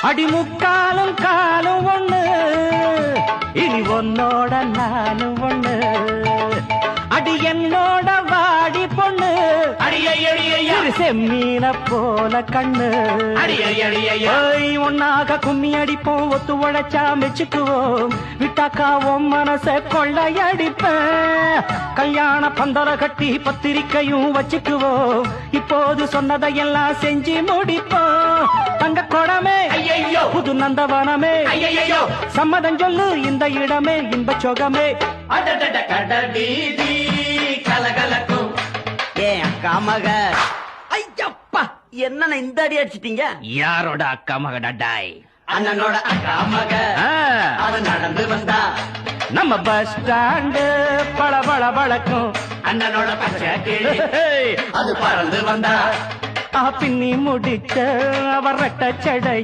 அடிமுக்காலும் காலும் ஒண்ணு இனி உன்னோட நானும் ஒண்ணு அடி என்னோட வாடி பொண்ணு இரு செம்மீன போல கண்ணு ஒன்னாக கும்மி அடிப்போம் ஒத்து உழைச்சா மெச்சுக்குவோம் விட்டாக்காவும் மனச கொள்ளையடிப்பேன் கல்யாண பந்தர கட்டி பத்திரிக்கையும் வச்சுக்குவோம் இப்போது சொன்னதையெல்லாம் செஞ்சு முடிப்போம் தங்க குடமே புது நந்தவனமே சம்மதம் சொல்லு இந்த இடமே இன்ப சோகமே கடல் வீதி கலகலக்கும் ஏன் அக்கா மக ஐயப்பா என்ன இந்த அடி அடிச்சிட்டீங்க யாரோட அக்கா மகடாய் அண்ணனோட அக்கா மக அவ நடந்து வந்தா நம்ம பஸ் ஸ்டாண்டு பள பள பழக்கும் அண்ணனோட பச்சை கிளி அது பறந்து வந்தா பின்னி முடிச்ச அவர் ரெட்ட சடை